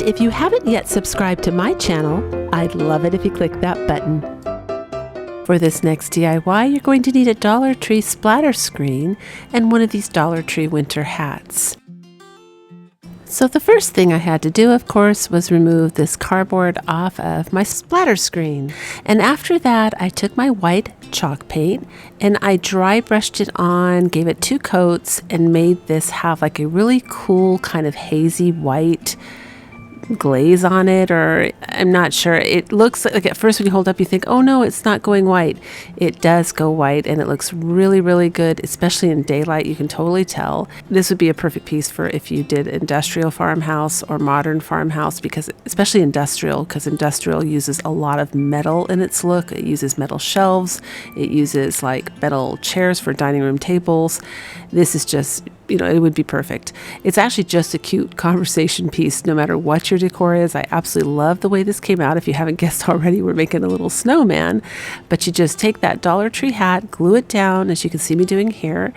if you haven't yet subscribed to my channel, I'd love it if you click that button. For this next DIY, you're going to need a Dollar Tree splatter screen and one of these Dollar Tree winter hats. So the first thing I had to do, of course, was remove this cardboard off of my splatter screen. And after that, I took my white chalk paint and I dry brushed it on, gave it 2 coats, and made this have like a really cool kind of hazy white glaze on it, or I'm not sure. It looks like at first when you hold up you think, oh no, it's not going white. It does go white and it looks really, really good, especially in daylight. You can totally tell. This would be a perfect piece for if you did industrial farmhouse or modern farmhouse, because especially industrial, because industrial uses a lot of metal in its look. It uses metal shelves. It uses like metal chairs for dining room tables. This is just, you know, it would be perfect. It's actually just a cute conversation piece no matter what your decor is. I absolutely love the way this came out. If you haven't guessed already, we're making a little snowman, but you just take that Dollar Tree hat, glue it down, as you can see me doing here.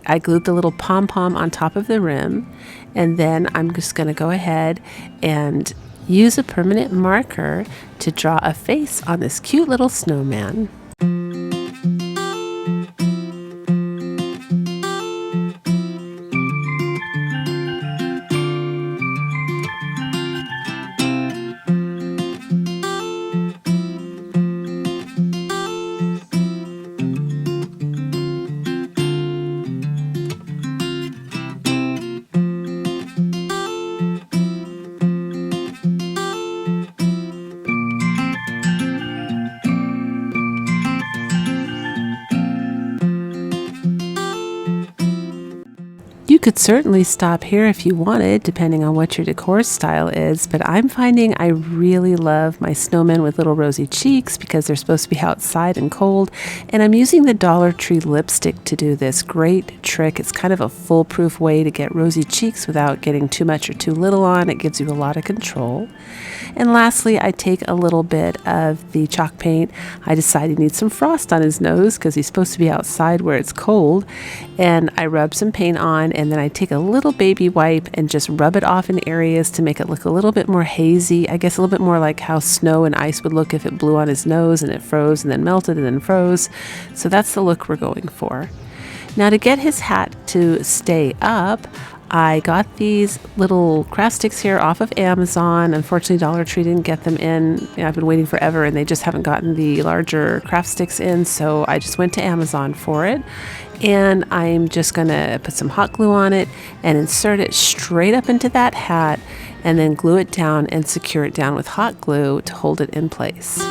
I glued the little pom-pom on top of the rim, and then I'm just going to go ahead and use a permanent marker to draw a face on this cute little snowman. You could certainly stop here if you wanted, depending on what your decor style is, but I'm finding I really love my snowmen with little rosy cheeks because they're supposed to be outside and cold, and I'm using the Dollar Tree lipstick to do this great trick. It's kind of a foolproof way to get rosy cheeks without getting too much or too little on. It gives you a lot of control. And lastly, I take a little bit of the chalk paint. I decided he needs some frost on his nose because he's supposed to be outside where it's cold, and I rub some paint on, and then I take a little baby wipe and just rub it off in areas to make it look a little bit more hazy. I guess a little bit more like how snow and ice would look if it blew on his nose and it froze and then melted and then froze. So that's the look we're going for. Now, to get his hat to stay up, I got these little craft sticks here off of Amazon. Unfortunately, Dollar Tree didn't get them in. You know, I've been waiting forever and they just haven't gotten the larger craft sticks in, so I just went to Amazon for it. And I'm just going to put some hot glue on it and insert it straight up into that hat, and then glue it down and secure it down with hot glue to hold it in place.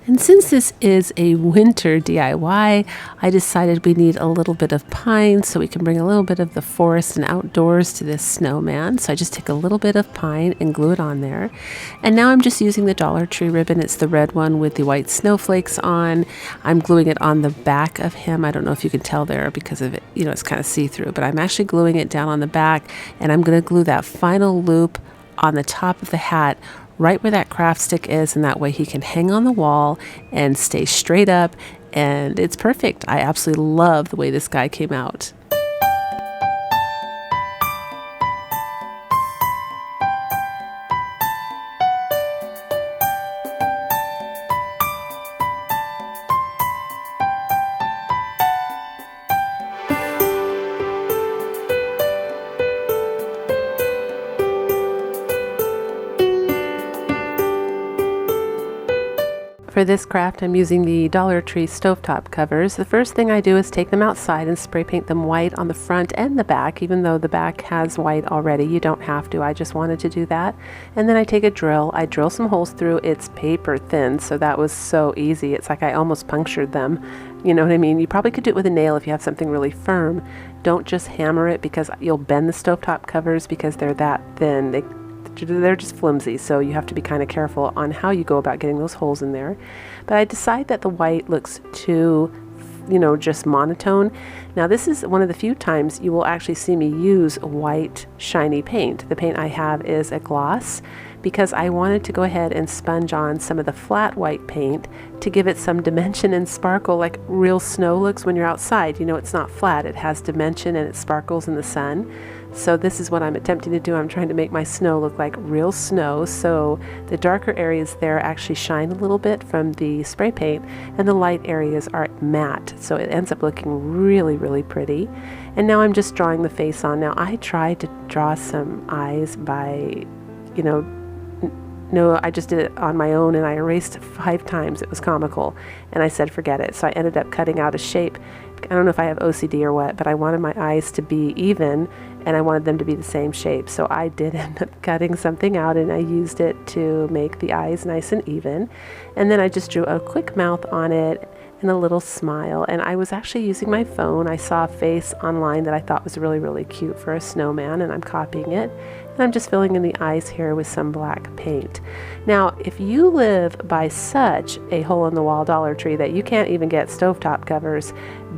And since this is a winter DIY, I decided we need a little bit of pine so we can bring a little bit of the forest and outdoors to this snowman. So I just take a little bit of pine and glue it on there. And now I'm just using the Dollar Tree ribbon. It's the red one with the white snowflakes on. I'm gluing it on the back of him. I don't know if you can tell there because of it, you know, it's kind of see-through, but I'm actually gluing it down on the back, and I'm going to glue that final loop on the top of the hat right where that craft stick is, and that way he can hang on the wall and stay straight up, and it's perfect. I absolutely love the way this guy came out. For this craft, I'm using the Dollar Tree stovetop covers. The first thing I do is take them outside and spray paint them white on the front and the back. Even though the back has white already, you don't have to. I just wanted to do that. And then I take a drill. I drill some holes through. It's paper thin, so that was so easy. It's like I almost punctured them. You know what I mean? You probably could do it with a nail if you have something really firm. Don't just hammer it, because you'll bend the stovetop covers because they're that thin. They're just flimsy, so you have to be kind of careful on how you go about getting those holes in there. But I decide that the white looks too, you know, just monotone. Now this is one of the few times you will actually see me use white shiny paint. The paint I have is a gloss. because I wanted to go ahead and sponge on some of the flat white paint to give it some dimension and sparkle like real snow looks when you're outside. You know, it's not flat, it has dimension and it sparkles in the sun. So this is what I'm attempting to do. I'm trying to make my snow look like real snow, so the darker areas there actually shine a little bit from the spray paint and the light areas are matte, so it ends up looking really, really pretty. And now I'm just drawing the face on. Now I tried to draw some eyes by, you know, no, I just did it on my own and I erased 5 times. It was comical. And I said, forget it. So I ended up cutting out a shape. I don't know if I have OCD or what, but I wanted my eyes to be even and I wanted them to be the same shape. So I did end up cutting something out and I used it to make the eyes nice and even. And then I just drew a quick mouth on it and a little smile. And I was actually using my phone. I saw a face online that I thought was really, really cute for a snowman, and I'm copying it. And I'm just filling in the eyes here with some black paint. Now, if you live by such a hole-in-the-wall Dollar Tree that you can't even get stovetop covers,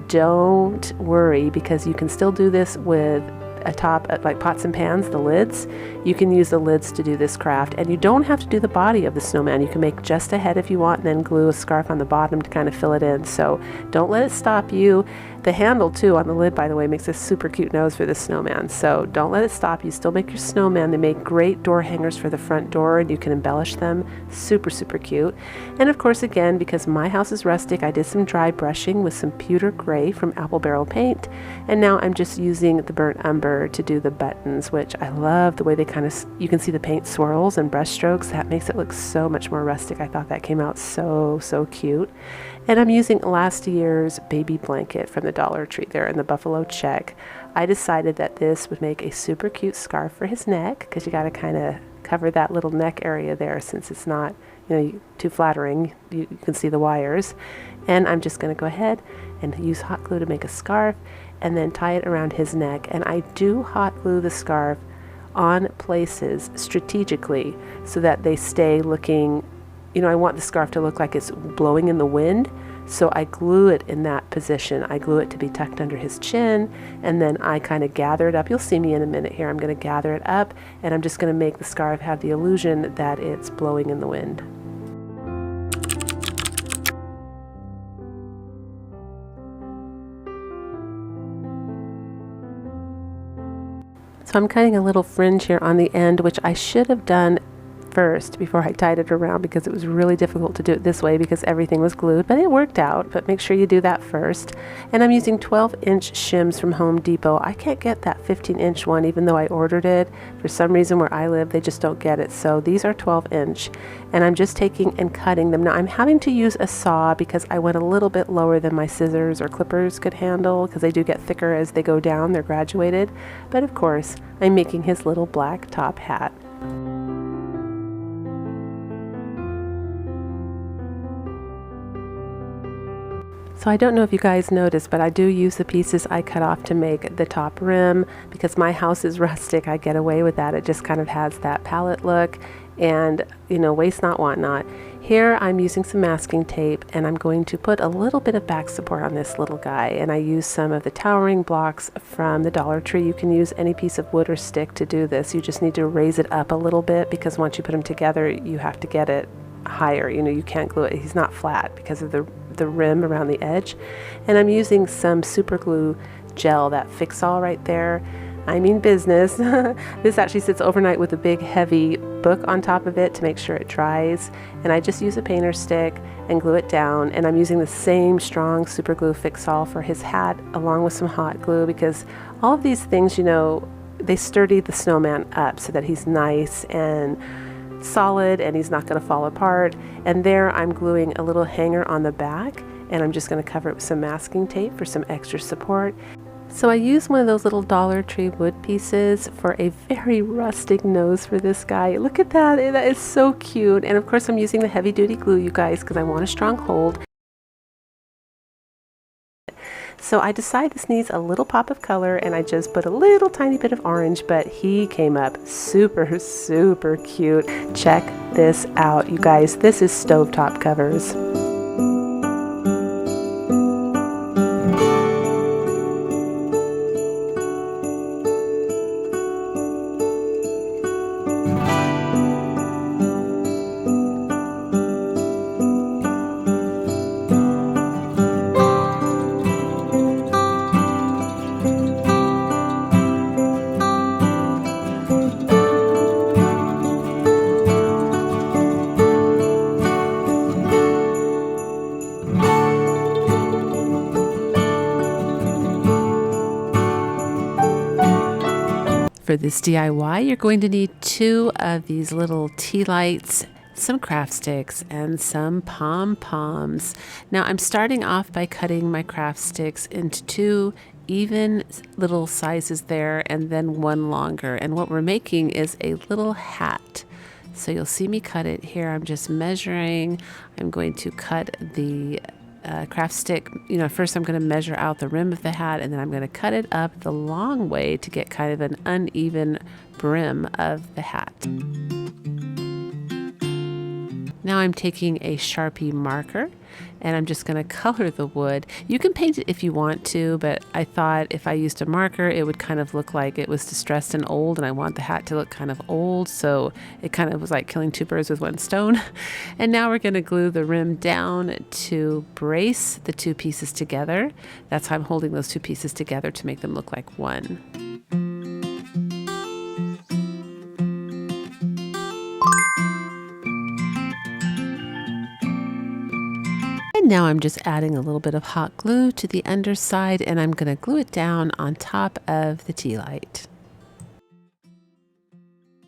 don't worry, because you can still do this with a top, like pots and pans, the lids. You can use the lids to do this craft, and you don't have to do the body of the snowman. You can make just a head if you want and then glue a scarf on the bottom to kind of fill it in. So don't let it stop you. The handle too on the lid, by the way, makes a super cute nose for the snowman. So don't let it stop you. Still make your snowman. They make great door hangers for the front door and you can embellish them. Super, super cute. And of course, again, because my house is rustic, I did some dry brushing with some pewter gray from Apple Barrel paint. And now I'm just using the burnt umber to do the buttons, which I love the way they kind of, you can see the paint swirls and brush strokes. That makes it look so much more rustic. I thought that came out so, so cute. And I'm using last year's baby blanket from the Dollar Tree there in the buffalo check. I decided that this would make a super cute scarf for his neck, because you got to kind of cover that little neck area there since it's not, you know, too flattering. You can see the wires. And I'm just going to go ahead and use hot glue to make a scarf and then tie it around his neck. And I do hot glue the scarf on places strategically so that they stay looking, you know, I want the scarf to look like it's blowing in the wind. So I glue it in that position. I glue it to be tucked under his chin, and then I kind of gather it up. You'll see me in a minute here. I'm going to gather it up, and I'm just going to make the scarf have the illusion that it's blowing in the wind. So I'm cutting a little fringe here on the end, which I should have done first before I tied it around, because it was really difficult to do it this way because everything was glued, but it worked out. But make sure you do that first. And I'm using 12-inch shims from Home Depot. I can't get that 15-inch one even though I ordered it. For some reason where I live, they just don't get it. So these are 12-inch, and I'm just taking and cutting them. Now I'm having to use a saw because I went a little bit lower than my scissors or clippers could handle, because they do get thicker as they go down. They're graduated. But of course, I'm making his little black top hat. So I don't know if you guys noticed, but I do use the pieces I cut off to make the top rim. Because my house is rustic, I get away with that. It just kind of has that palette look and, you know, waste not, want not. Here I'm using some masking tape, and I'm going to put a little bit of back support on this little guy. And I use some of the towering blocks from the Dollar Tree. You can use any piece of wood or stick to do this. You just need to raise it up a little bit, because once you put them together, you have to get it higher. You know, you can't glue it. He's not flat because of the rim around the edge. And I'm using some super glue gel, that Fix-All right there. I mean business. This actually sits overnight with a big heavy book on top of it to make sure it dries. And I just use a painter stick and glue it down. And I'm using the same strong super glue Fix-All for his hat, along with some hot glue, because all of these things, you know, they sturdy the snowman up so that he's nice and solid and he's not going to fall apart. And there I'm gluing a little hanger on the back, and I'm just going to cover it with some masking tape for some extra support. So I used one of those little Dollar Tree wood pieces for a very rustic nose for this guy. Look at that, that is so cute. And of course I'm using the heavy duty glue, you guys, because I want a strong hold. So I decided this needs a little pop of color, and I just put a little tiny bit of orange, but he came up super, super cute. Check this out, you guys. This is stovetop covers. For this DIY, you're going to need 2 of these little tea lights, some craft sticks, and some pom-poms. Now I'm starting off by cutting my craft sticks into 2 even little sizes there and then 1 longer. And what we're making is a little hat. So you'll see me cut it here. I'm just measuring. I'm going to cut the craft stick. First I'm going to measure out the rim of the hat, and then I'm going to cut it up the long way to get kind of an uneven brim of the hat. Now I'm taking a Sharpie marker and I'm just going to color the wood. You can paint it if you want to, but I thought if I used a marker, it would kind of look like it was distressed and old, and I want the hat to look kind of old, so it kind of was like killing 2 birds with 1 stone. And now we're going to glue the rim down to brace the 2 pieces together. That's how I'm holding those 2 pieces together to make them look like one. And now I'm just adding a little bit of hot glue to the underside, and I'm going to glue it down on top of the tea light.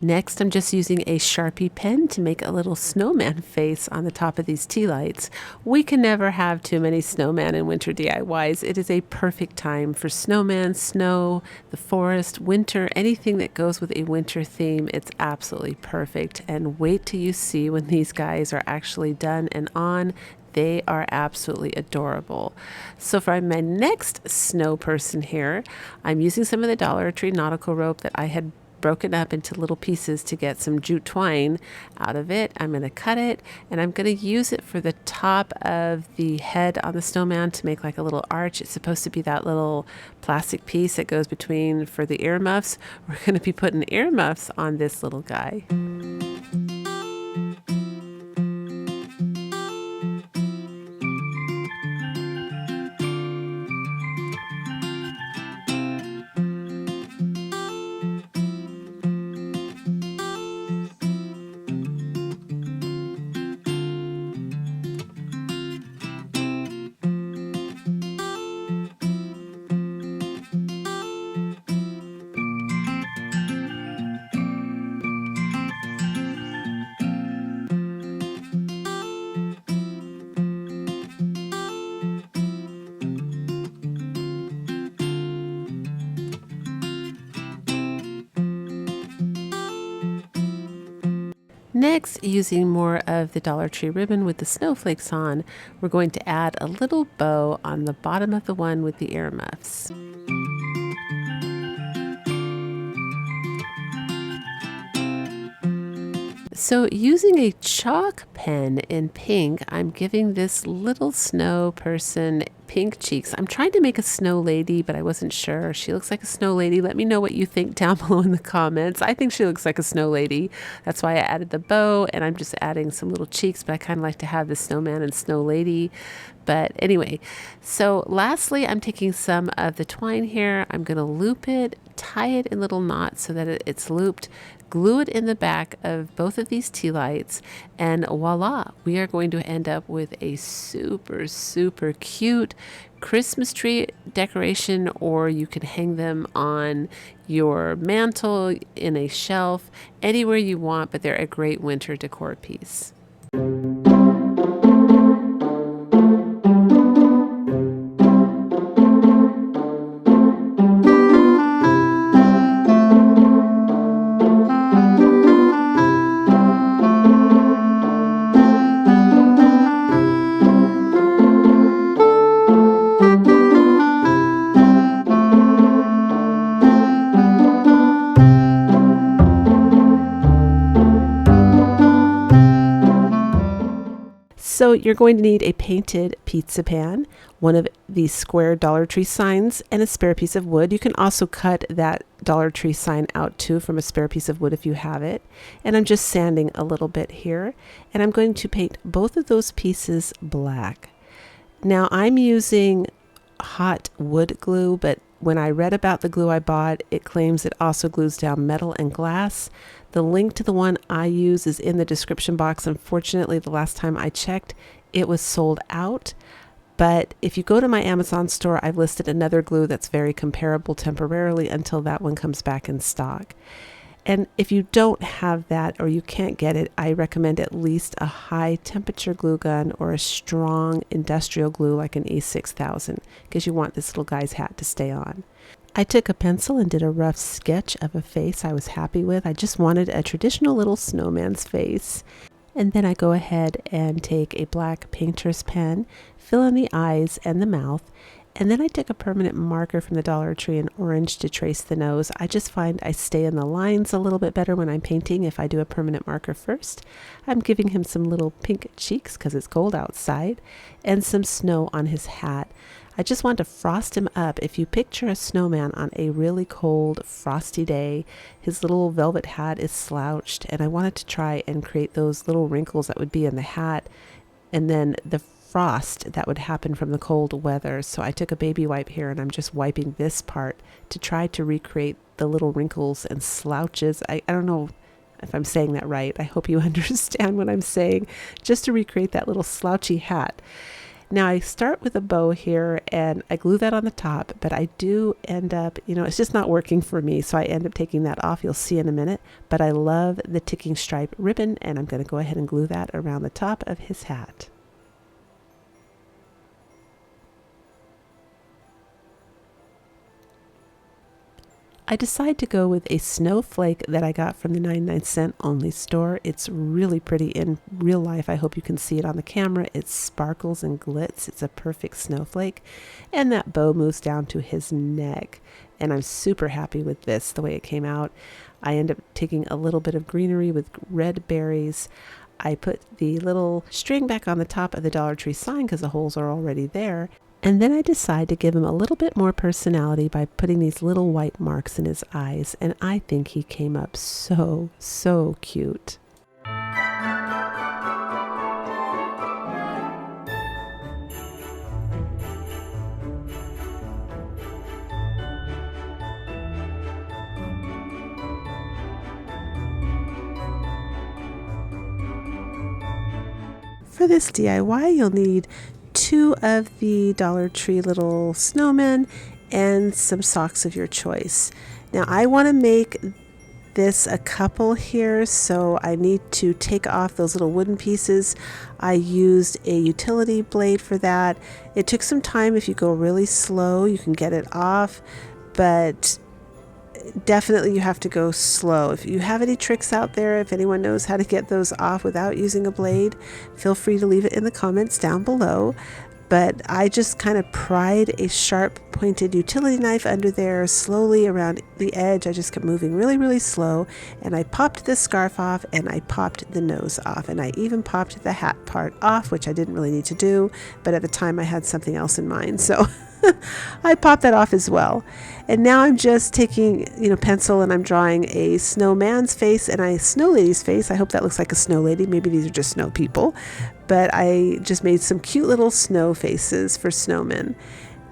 Next, I'm just using a Sharpie pen to make a little snowman face on the top of these tea lights. We can never have too many snowman in winter DIYs. It is a perfect time for snowman, snow, the forest, winter, anything that goes with a winter theme. It's absolutely perfect. And wait till you see when these guys are actually done and on. They are absolutely adorable. So for my next snow person here, I'm using some of the Dollar Tree nautical rope that I had broken up into little pieces to get some jute twine out of it. I'm going to cut it, and I'm going to use it for the top of the head on the snowman to make like a little arch. It's supposed to be that little plastic piece that goes between for the earmuffs. We're going to be putting earmuffs on this little guy. Next, using more of the Dollar Tree ribbon with the snowflakes on, we're going to add a little bow on the bottom of the one with the earmuffs. So using a chalk pen in pink, I'm giving this little snow person pink cheeks. I'm trying to make a snow lady, but I wasn't sure. She looks like a snow lady. Let me know what you think down below in the comments. I think she looks like a snow lady. That's why I added the bow, and I'm just adding some little cheeks, but I kind of like to have the snowman and snow lady. But anyway, so lastly, I'm taking some of the twine here. I'm going to loop it, tie it in little knots so that it's looped, glue it in the back of both of these tea lights, and voila, we are going to end up with a super, super cute Christmas tree decoration, or you can hang them on your mantle, in a shelf, anywhere you want, but they're a great winter decor piece. So you're going to need a painted pizza pan, one of these square Dollar Tree signs, and a spare piece of wood. You can also cut that Dollar Tree sign out too from a spare piece of wood if you have it. And I'm just sanding a little bit here, and I'm going to paint both of those pieces black. Now I'm using hot wood glue, but when I read about the glue I bought, it claims it also glues down metal and glass. The link to the one I use is in the description box. Unfortunately, the last time I checked, it was sold out, But if you go to my Amazon store, I've listed another glue that's very comparable temporarily until that one comes back in stock. And if you don't have that or you can't get it, I recommend at least a high temperature glue gun or a strong industrial glue like an E6000, because you want this little guy's hat to stay on. I took a pencil and did a rough sketch of a face I was happy with. I just wanted a traditional little snowman's face. And then I go ahead and take a black painter's pen, fill in the eyes and the mouth, and then I took a permanent marker from the Dollar Tree in orange to trace the nose. I just find I stay in the lines a little bit better when I'm painting if I do a permanent marker first. I'm giving him some little pink cheeks because it's cold outside, and some snow on his hat. I just want to frost him up. If you picture a snowman on a really cold, frosty day, his little velvet hat is slouched, and I wanted to try and create those little wrinkles that would be in the hat, and then the frost that would happen from the cold weather. So I took a baby wipe here, and I'm just wiping this part to try to recreate the little wrinkles and slouches. I don't know if I'm saying that right. I hope you understand what I'm saying, just to recreate that little slouchy hat. Now I start with a bow here and I glue that on the top, but I do end up, it's just not working for me. So I end up taking that off. You'll see in a minute, but I love the ticking stripe ribbon, and I'm going to go ahead and glue that around the top of his hat. I decide to go with a snowflake that I got from the 99-cent only store. It's really pretty in real life. I hope you can see it on the camera. It sparkles and glits. It's a perfect snowflake. And that bow moves down to his neck. And I'm super happy with this, the way it came out. I end up taking a little bit of greenery with red berries. I put the little string back on the top of the Dollar Tree sign because the holes are already there. And then I decide to give him a little bit more personality by putting these little white marks in his eyes. And I think he came up so, so cute. For this DIY, you'll need 2 of the Dollar Tree little snowmen and some socks of your choice. Now I want to make this a couple here, so I need to take off those little wooden pieces. I used a utility blade for that. It took some time. If you go really slow, you can get it off, but definitely you have to go slow. If you have any tricks out there, if anyone knows how to get those off without using a blade, feel free to leave it in the comments down below. But I just kind of pried a sharp pointed utility knife under there slowly around the edge. I just kept moving really, really slow, and I popped the scarf off and I popped the nose off, and I even popped the hat part off, which I didn't really need to do, but at the time I had something else in mind, so I popped that off as well. And now I'm just taking, pencil, and I'm drawing a snowman's face and a snow lady's face. I hope that looks like a snow lady. Maybe these are just snow people. But I just made some cute little snow faces for snowmen.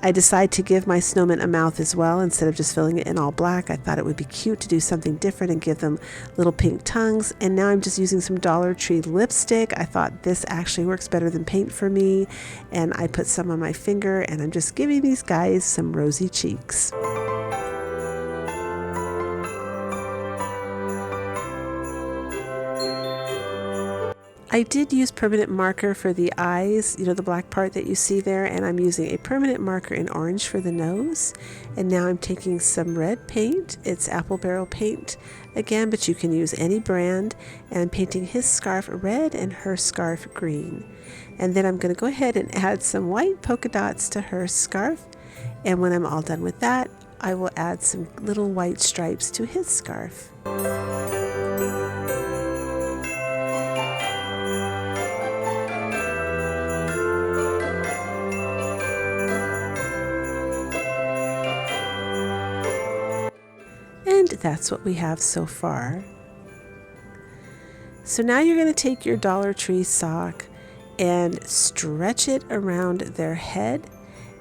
I decided to give my snowman a mouth as well. Instead of just filling it in all black, I thought it would be cute to do something different and give them little pink tongues. And now I'm just using some Dollar Tree lipstick. I thought this actually works better than paint for me. And I put some on my finger, and I'm just giving these guys some rosy cheeks. I did use permanent marker for the eyes, the black part that you see there, and I'm using a permanent marker in orange for the nose. And now I'm taking some red paint. It's apple barrel paint again, but you can use any brand, and I'm painting his scarf red and her scarf green. And then I'm going to go ahead and add some white polka dots to her scarf. And when I'm all done with that, I will add some little white stripes to his scarf. And that's what we have so far. So now you're going to take your Dollar Tree sock and stretch it around their head,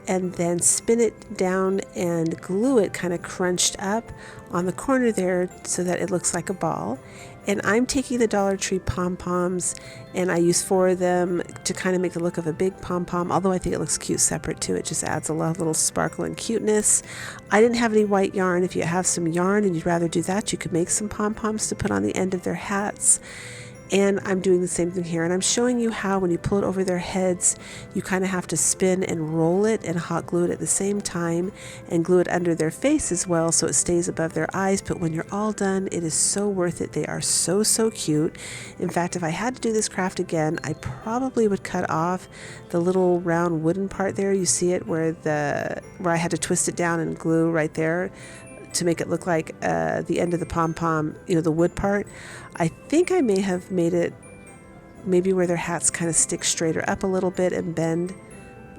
and then spin it down and glue it kind of crunched up on the corner there so that it looks like a ball. And I'm taking the Dollar Tree pom-poms, and I use 4 of them to kind of make the look of a big pom-pom, although I think it looks cute separate too. It just adds a lot of little sparkle and cuteness. I didn't have any white yarn. If you have some yarn and you'd rather do that, you could make some pom-poms to put on the end of their hats. And I'm doing the same thing here, and I'm showing you how when you pull it over their heads, you kind of have to spin and roll it and hot glue it at the same time, and glue it under their face as well so it stays above their eyes. But when you're all done, it is so worth it. They are so cute. In fact, if I had to do this craft again, I probably would cut off the little round wooden part there. You see it where I had to twist it down and glue right there to make it look like the end of the pom-pom, the wood part. I think I may have made it maybe where their hats kind of stick straighter up a little bit and bend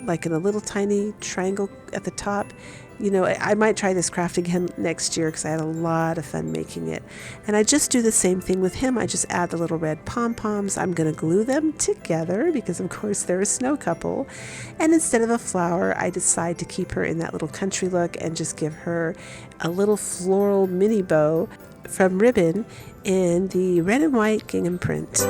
like in a little tiny triangle at the top. I might try this craft again next year because I had a lot of fun making it. And I just do the same thing with him. I just add the little red pom-poms. I'm going to glue them together because of course they're a snow couple. And instead of a flower, I decide to keep her in that little country look and just give her a little floral mini bow from ribbon in the red and white gingham print.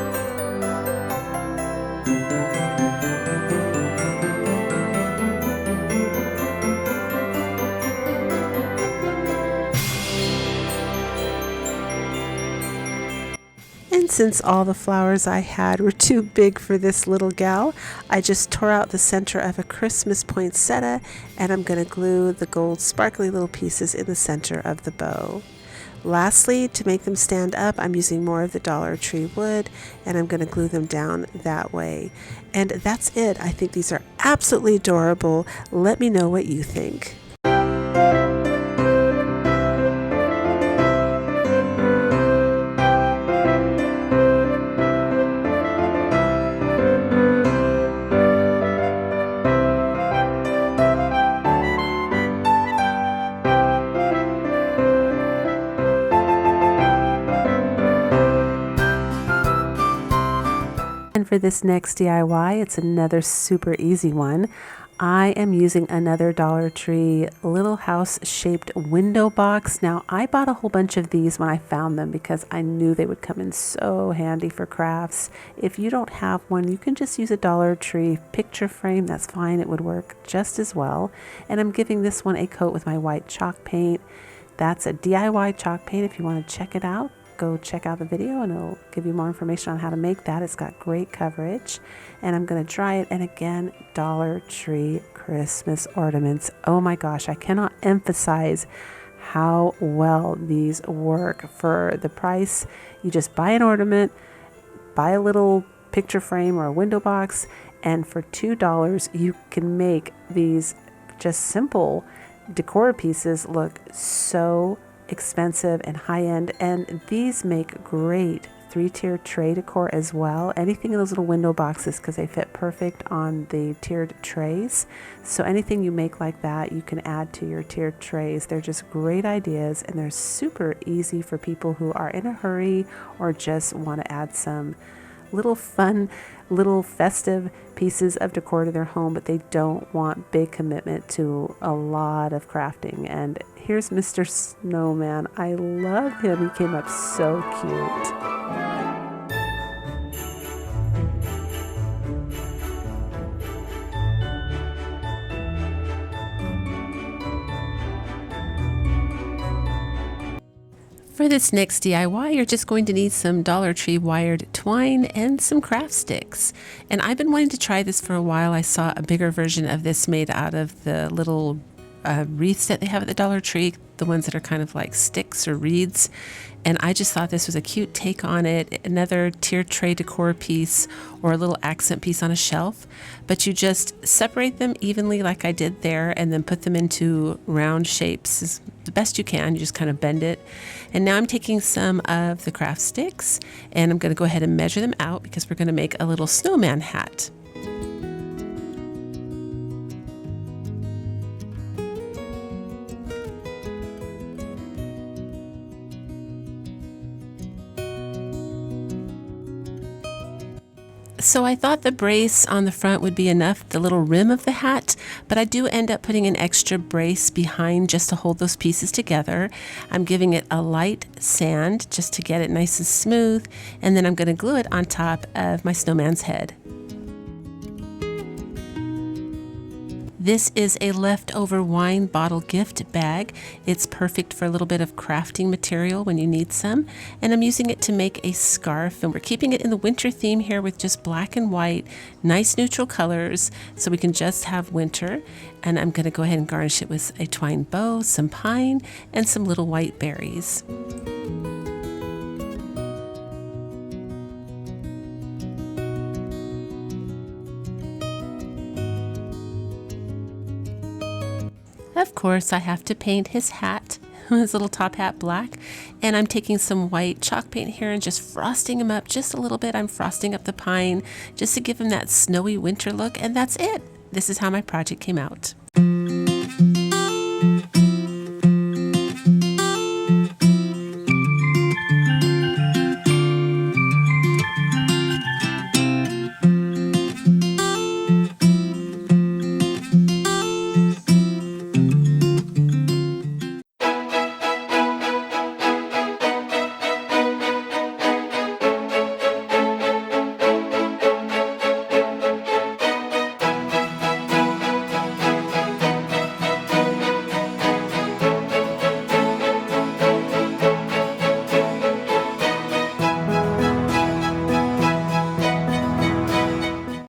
And since all the flowers I had were too big for this little gal, I just tore out the center of a Christmas poinsettia, and I'm going to glue the gold sparkly little pieces in the center of the bow. Lastly, to make them stand up, I'm using more of the Dollar Tree wood, and I'm going to glue them down that way. And that's it. I think these are absolutely adorable. Let me know what you think. And for this next DIY, it's another super easy one. I am using another Dollar Tree little house shaped window box. Now, I bought a whole bunch of these when I found them because I knew they would come in so handy for crafts. If you don't have one, you can just use a Dollar Tree picture frame. That's fine. It would work just as well. And I'm giving this one a coat with my white chalk paint. That's a DIY chalk paint. If you want to check it out, go check out the video and it'll give you more information on how to make that. It's got great coverage. And I'm going to dry it. And again, Dollar Tree Christmas ornaments. Oh my gosh, I cannot emphasize how well these work for the price. You just buy an ornament, buy a little picture frame or a window box, and for $2 you can make these just simple decor pieces look so expensive and high-end. And these make great 3-tier tray decor as well. Anything in those little window boxes, because they fit perfect on the tiered trays. So anything you make like that, you can add to your tiered trays. They're just great ideas, and they're super easy for people who are in a hurry or just want to add some little fun, little festive pieces of decor to their home, but they don't want big commitment to a lot of crafting. And here's Mr. Snowman. I love him. He came up so cute. For this next DIY, you're just going to need some Dollar Tree wired twine and some craft sticks. And I've been wanting to try this for a while. I saw a bigger version of this made out of the little wreaths that they have at the Dollar Tree, the ones that are kind of like sticks or reeds. And I just thought this was a cute take on it, another tiered tray decor piece or a little accent piece on a shelf. But you just separate them evenly like I did there and then put them into round shapes as the best you can. You just kind of bend it. And now I'm taking some of the craft sticks and I'm going to go ahead and measure them out because we're going to make a little snowman hat. So I thought the brace on the front would be enough, the little rim of the hat, but I do end up putting an extra brace behind just to hold those pieces together. I'm giving it a light sand just to get it nice and smooth, and then I'm going to glue it on top of my snowman's head. This is a leftover wine bottle gift bag. It's perfect for a little bit of crafting material when you need some. And I'm using it to make a scarf. And we're keeping it in the winter theme here with just black and white, nice neutral colors, so we can just have winter. And I'm going to go ahead and garnish it with a twine bow, some pine, and some little white berries. Of course, I have to paint his hat, his little top hat black, and I'm taking some white chalk paint here and just frosting him up just a little bit. I'm frosting up the pine just to give him that snowy winter look, and that's it. This is how my project came out.